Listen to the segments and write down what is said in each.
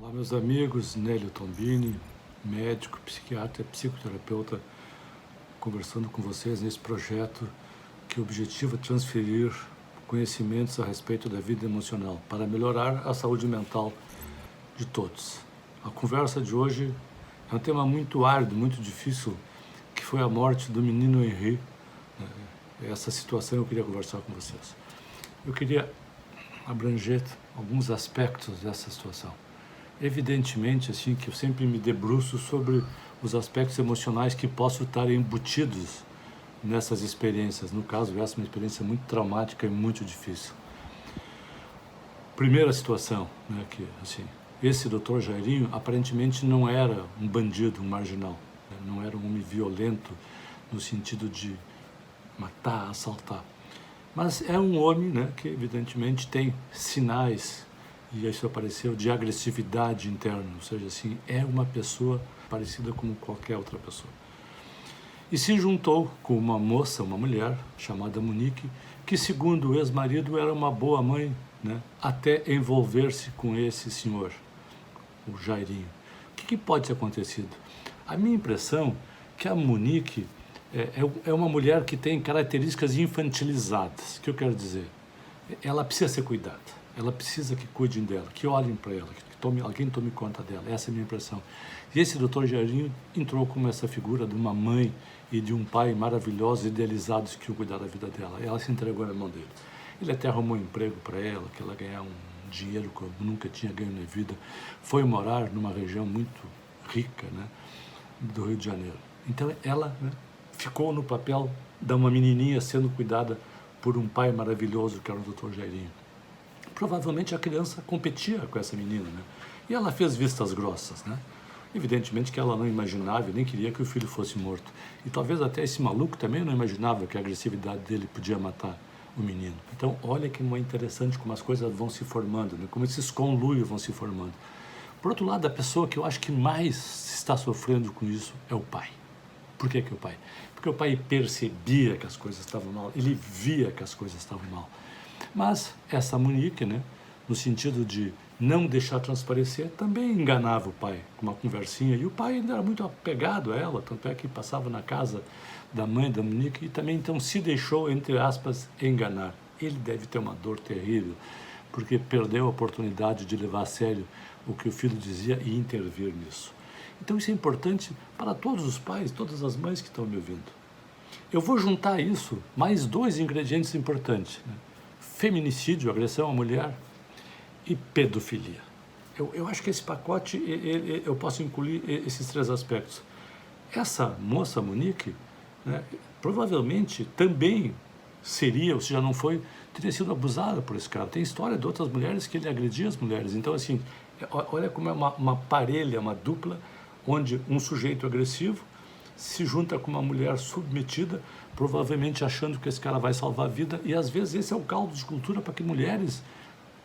Olá, meus amigos, Nélio Tombini, médico, psiquiatra, psicoterapeuta, conversando com vocês nesse projeto que o objetivo é transferir conhecimentos a respeito da vida emocional para melhorar a saúde mental de todos. A conversa de hoje é um tema muito árduo, muito difícil, que foi a morte do menino Henri. Essa situação eu queria conversar com vocês. Eu queria abranger alguns aspectos dessa situação. Evidentemente, assim, que eu sempre me debruço sobre os aspectos emocionais que possam estar embutidos nessas experiências. No caso, essa é uma experiência muito traumática e muito difícil. Primeira situação, né, que, assim, esse Dr. Jairinho aparentemente não era um bandido, um marginal, né, não era um homem violento no sentido de matar, assaltar. Mas é um homem, né, que evidentemente tem sinais, e isso apareceu, de agressividade interna, ou seja, assim, é uma pessoa parecida com qualquer outra pessoa. E se juntou com uma moça, uma mulher, chamada Monique, que segundo o ex-marido era uma boa mãe, né, até envolver-se com esse senhor, o Jairinho. O que pode ter acontecido? A minha impressão é que a Monique é uma mulher que tem características infantilizadas. O que eu quero dizer? Ela precisa ser cuidada, ela precisa que cuidem dela, que olhem para ela, que alguém tome conta dela. Essa é a minha impressão. E esse Dr. Jairinho entrou como essa figura de uma mãe e de um pai maravilhosos, idealizados, que iam cuidar da vida dela. Ela se entregou na mão dele. Ele até arrumou um emprego para ela, que ela ganhar um dinheiro que eu nunca tinha ganho na vida. Foi morar numa região muito rica, né, do Rio de Janeiro. Então ela, né, ficou no papel de uma menininha sendo cuidada por um pai maravilhoso, que era o Dr. Jairinho. Provavelmente a criança competia com essa menina, né? E ela fez vistas grossas, né? Evidentemente que ela não imaginava, nem queria que o filho fosse morto. E talvez até esse maluco também não imaginava que a agressividade dele podia matar o menino. Então, olha que é interessante como as coisas vão se formando, né? Como esses conluios vão se formando. Por outro lado, a pessoa que eu acho que mais está sofrendo com isso é o pai. Por que o pai? Porque o pai percebia que as coisas estavam mal, ele via que as coisas estavam mal. Mas essa Monique, né, no sentido de não deixar transparecer, também enganava o pai com uma conversinha. E o pai ainda era muito apegado a ela, tanto é que passava na casa da mãe da Monique e também então se deixou, entre aspas, enganar. Ele deve ter uma dor terrível, porque perdeu a oportunidade de levar a sério o que o filho dizia e intervir nisso. Então isso é importante para todos os pais, todas as mães que estão me ouvindo. Eu vou juntar isso, mais dois ingredientes importantes, né? Feminicídio, agressão à mulher, e pedofilia. Eu acho que esse pacote, eu posso incluir esses três aspectos. Essa moça, Monique, né, provavelmente também seria, ou se já não foi, teria sido abusada por esse cara. Tem história de outras mulheres que ele agredia as mulheres. Então, assim, olha como é uma parelha, uma dupla, onde um sujeito agressivo se junta com uma mulher submetida, provavelmente achando que esse cara vai salvar a vida, e às vezes esse é o caldo de cultura para que mulheres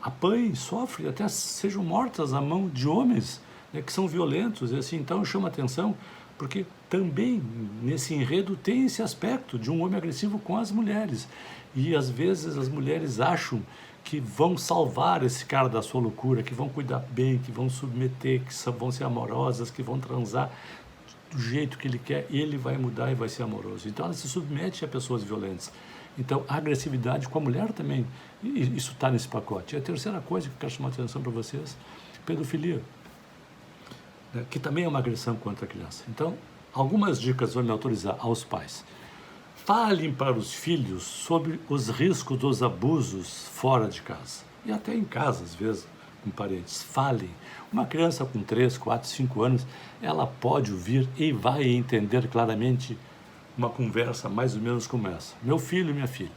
apanhem, sofrem, até sejam mortas à mão de homens, né, que são violentos. E assim, então eu chamo a atenção, porque também nesse enredo tem esse aspecto de um homem agressivo com as mulheres. E às vezes as mulheres acham que vão salvar esse cara da sua loucura, que vão cuidar bem, que vão submeter, que vão ser amorosas, que vão transar do jeito que ele quer, ele vai mudar e vai ser amoroso. Então ela se submete a pessoas violentas. Então a agressividade com a mulher também, isso está nesse pacote. E a terceira coisa que eu quero chamar a atenção para vocês, pedofilia, né, que também é uma agressão contra a criança. Então, algumas dicas vão me autorizar aos pais. Falem para os filhos sobre os riscos dos abusos fora de casa, e até em casa, às vezes, com parentes. Falem. Uma criança com 3, 4, 5 anos, ela pode ouvir e vai entender claramente uma conversa mais ou menos como essa. Meu filho e minha filha,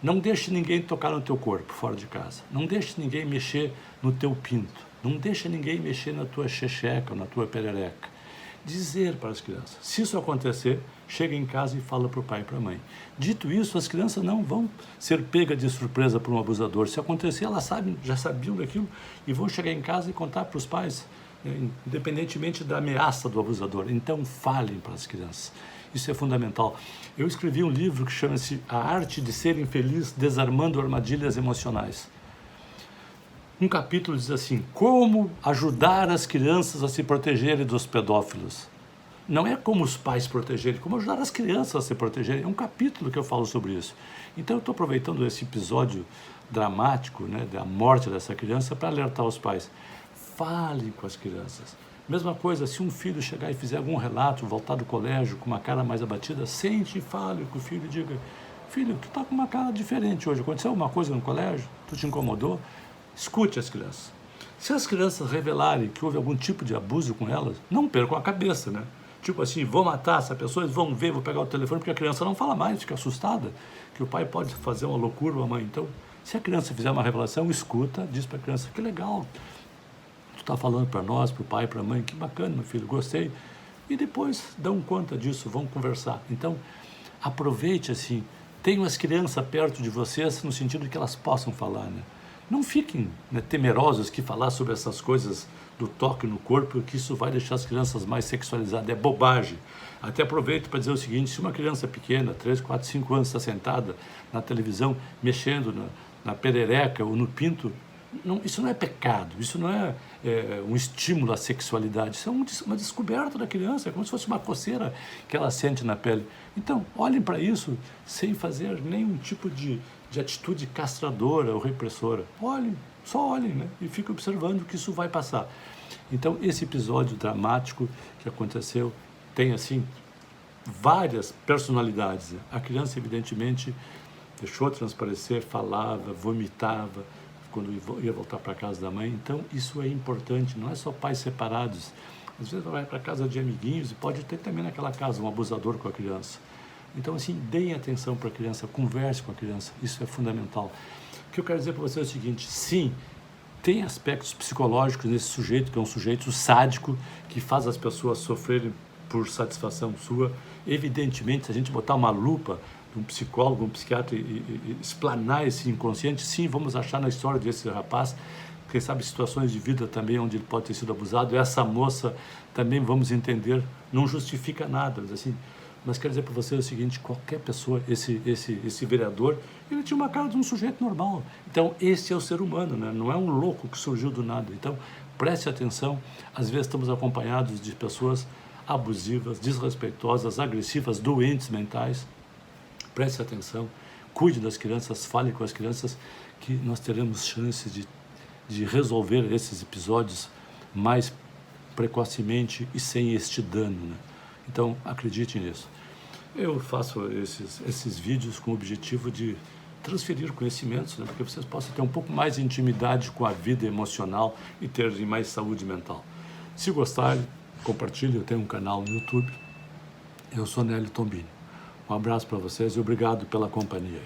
não deixe ninguém tocar no teu corpo fora de casa. Não deixe ninguém mexer no teu pinto. Não deixe ninguém mexer na tua xexeca ou na tua perereca. Dizer para as crianças. Se isso acontecer, chega em casa e fala para o pai e para a mãe. Dito isso, as crianças não vão ser pegas de surpresa por um abusador. Se acontecer, elas já sabiam daquilo e vão chegar em casa e contar para os pais, independentemente da ameaça do abusador. Então, falem para as crianças. Isso é fundamental. Eu escrevi um livro que chama-se A Arte de Ser Infeliz, Desarmando Armadilhas Emocionais. Um capítulo diz assim: como ajudar as crianças a se protegerem dos pedófilos. Não é como os pais protegerem, como ajudar as crianças a se protegerem. É um capítulo que eu falo sobre isso. Então eu estou aproveitando esse episódio dramático, né, da morte dessa criança, para alertar os pais. Fale com as crianças. Mesma coisa, se um filho chegar e fizer algum relato, voltar do colégio com uma cara mais abatida, sente e fale com o filho e diga: filho, tu está com uma cara diferente hoje, aconteceu alguma coisa no colégio? Tu te incomodou? Escute as crianças. Se as crianças revelarem que houve algum tipo de abuso com elas, não percam a cabeça, né? Tipo assim, vou matar essa pessoa, eles vão ver, vou pegar o telefone, porque a criança não fala mais, fica assustada, que o pai pode fazer uma loucura, ou a mãe. Então, se a criança fizer uma revelação, escuta, diz para a criança: que legal, tu está falando para nós, para o pai, para a mãe, que bacana, meu filho, gostei. E depois dão conta disso, vão conversar. Então, aproveite assim, tenham as crianças perto de vocês, no sentido de que elas possam falar, né? Não fiquem, né, temerosos que falar sobre essas coisas do toque no corpo, que isso vai deixar as crianças mais sexualizadas. É bobagem. Até aproveito para dizer o seguinte: se uma criança pequena, 3, 4, 5 anos, está sentada na televisão, mexendo na perereca ou no pinto, não, isso não é pecado, isso não é, um estímulo à sexualidade, isso é uma descoberta da criança, é como se fosse uma coceira que ela sente na pele. Então, olhem para isso sem fazer nenhum tipo de atitude castradora ou repressora. Olhem, só olhem, né? E fiquem observando que isso vai passar. Então, esse episódio dramático que aconteceu tem, assim, várias personalidades, né? A criança, evidentemente, deixou transparecer, falava, vomitava quando ia voltar para a casa da mãe. Então, isso é importante, não é só pais separados. Às vezes vai para a casa de amiguinhos e pode ter também naquela casa um abusador com a criança. Então, assim, deem atenção para a criança, converse com a criança, isso é fundamental. O que eu quero dizer para você é o seguinte: sim, tem aspectos psicológicos nesse sujeito, que é um sujeito sádico, que faz as pessoas sofrerem por satisfação sua. Evidentemente, se a gente botar uma lupa um psicólogo, um psiquiatra e explanar esse inconsciente, sim, vamos achar na história desse rapaz, quem sabe situações de vida também onde ele pode ter sido abusado. Essa moça também, vamos entender, não justifica nada, mas quero dizer para você o seguinte: qualquer pessoa, esse vereador, ele tinha uma cara de um sujeito normal. Então, esse é o ser humano, né? Não é um louco que surgiu do nada. Então, preste atenção, às vezes estamos acompanhados de pessoas abusivas, desrespeitosas, agressivas, doentes mentais. Preste atenção, cuide das crianças, fale com as crianças, que nós teremos chances de resolver esses episódios mais precocemente e sem este dano, né? Então, acredite nisso. Eu faço esses vídeos com o objetivo de transferir conhecimentos, né, para que vocês possam ter um pouco mais de intimidade com a vida emocional e ter mais saúde mental. Se gostarem, compartilhe. Eu tenho um canal no YouTube. Eu sou Nélio Tombini. Um abraço para vocês e obrigado pela companhia.